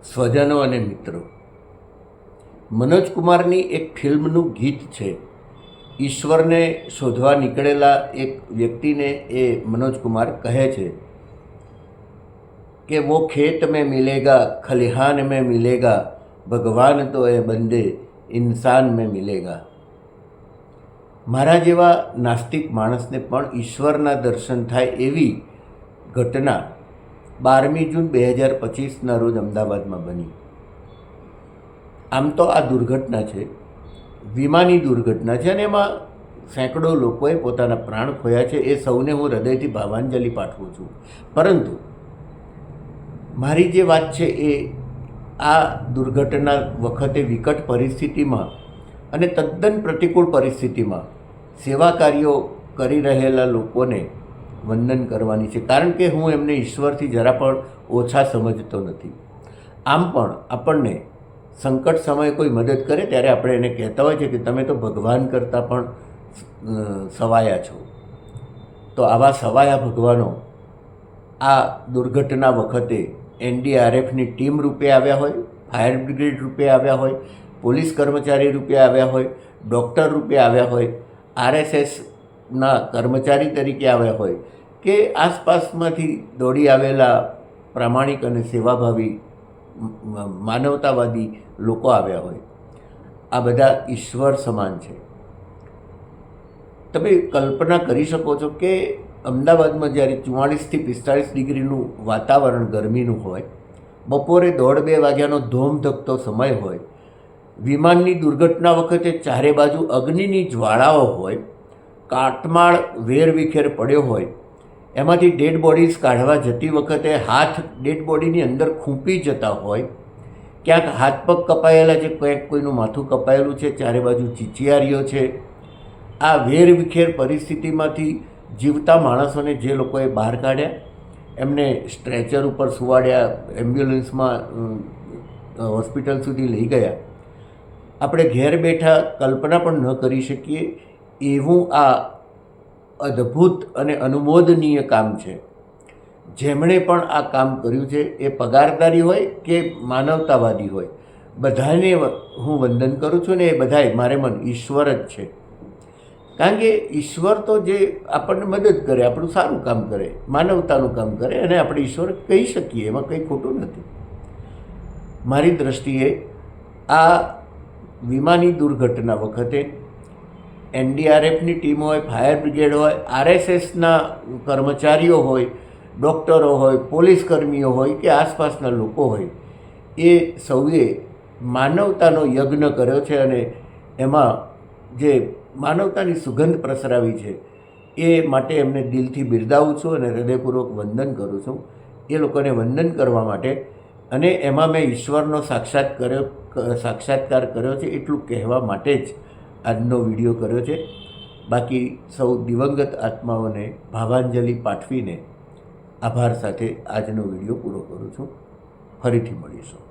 સ્વજનો અને મિત્રો, મનોજ કુમારની એક ફિલ્મનું ગીત છે. ઈશ્વરને શોધવા નીકળેલા એક વ્યક્તિને એ મનોજ કુમાર કહે છે કે વો ખેત મેં મિલેગા, ખલિહાન મેં મિલેગા, ભગવાન તો એ બંદે ઇન્સાન મેં મિલેગા. મારા જેવા નાસ્તિક માણસને પણ ઈશ્વરના દર્શન થાય એવી ઘટના 12મી જૂન 2025ના રોજ અમદાવાદમાં બની. આમ તો આ દુર્ઘટના છે, વિમાની દુર્ઘટના છે અને એમાં સેંકડો લોકોએ પોતાના પ્રાણ ખોયા છે. એ સૌને હું હૃદયથી ભાવાંજલિ પાઠવું છું. પરંતુ મારી જે વાત છે એ આ દુર્ઘટના વખતે વિકટ પરિસ્થિતિમાં અને તદ્દન પ્રતિકૂળ પરિસ્થિતિમાં સેવા કાર્યો કરી રહેલા લોકોને વંદન કરવાની છે, કારણ કે હું એમને ઈશ્વરથી જરા પણ ઓછા સમજતો નથી. આમ પણ આપણને સંકટ સમયે કોઈ મદદ કરે ત્યારે આપણે એને કહેતા હોય છે કે તમે તો ભગવાન કરતાં પણ સવાયા છો. તો આવા સવાયા ભગવાનો આ દુર્ઘટના વખતે NDRFની ટીમ રૂપે આવ્યા હોય, ફાયર બ્રિગેડ રૂપે આવ્યા હોય, પોલીસ કર્મચારી રૂપે આવ્યા હોય, ડૉક્ટર રૂપે આવ્યા હોય, RSSના કર્મચારી તરીકે આવ્યા હોય કે આસપાસમાંથી દોડી આવેલા પ્રામાણિક અને સેવાભાવી માનવતાવાદી લોકો આવ્યા હોય. આ બધા ઈશ્વર સમાન છે. તમે કલ્પના કરી શકો છો કે અમદાવાદમાં જ્યારે 44થી 45 ડિગ્રીનું વાતાવરણ ગરમીનું હોય, બપોરે 1:30-2 વાગ્યાનો ધોમધકતો સમય હોય, વિમાનની દુર્ઘટના વખતે ચારે બાજુ અગ્નિની જ્વાળાઓ હોય, કાટમાળ વેરવિખેર પડ્યો હોય, એમાંથી ડેડ બોડીઝ કાઢવા જતી વખતે હાથ ડેડ બોડીની અંદર ખૂંપી જતા હોય, ક્યાંક હાથ પગ કપાયેલા છે, ક્યાંક કોઈનું માથું કપાયેલું છે, ચારે બાજુ ચીચિયારીઓ છે. આ વેરવિખેર પરિસ્થિતિમાંથી જીવતા માણસોને જે લોકોએ બહાર કાઢ્યા, એમને સ્ટ્રેચર ઉપર સુવાડ્યા, એમ્બ્યુલન્સમાં હોસ્પિટલ સુધી લઈ ગયા. આપણે ઘેર બેઠા કલ્પના પણ ન કરી શકીએ એવું આ અદ્ભુત અને અનુમોદનીય કામ છે. જેમણે પણ આ કામ કર્યું છે એ પગારદારી હોય કે માનવતાવાદી હોય, બધાને હું વંદન કરું છું ને એ બધાએ મારે મન ઈશ્વર જ છે. કારણ કે ઈશ્વર તો જે આપણને મદદ કરે, આપણું સારું કામ કરે, માનવતાનું કામ કરે, અને આપણે ઈશ્વર કહી શકીએ, એમાં કંઈ ખોટું નથી. મારી દૃષ્ટિએ આ વિમાની દુર્ઘટના વખતે NDRFની ટીમ હોય, ફાયર બ્રિગેડ હોય, RSSના કર્મચારીઓ હોય, ડૉક્ટરો હોય, પોલીસ કર્મીઓ હોય કે આસપાસના લોકો હોય, એ સૌએ માનવતાનો યજ્ઞ કર્યો છે અને એમાં જે માનવતાની સુગંધ પ્રસરાવી છે એ માટે એમને દિલથી બિરદાવું છું અને હૃદયપૂર્વક વંદન કરું છું. એ લોકોને વંદન કરવા માટે અને એમાં મેં ઈશ્વરનો સાક્ષાત્કાર કર્યો છે એટલું કહેવા માટે જ આજનો વિડીયો કર્યો છે. બાકી સૌ દિવંગત આત્માઓને ભાવાંજલિ પાઠવીને આભાર સાથે આજનો વિડીયો પૂરો કરું છું. ફરીથી મળીશું.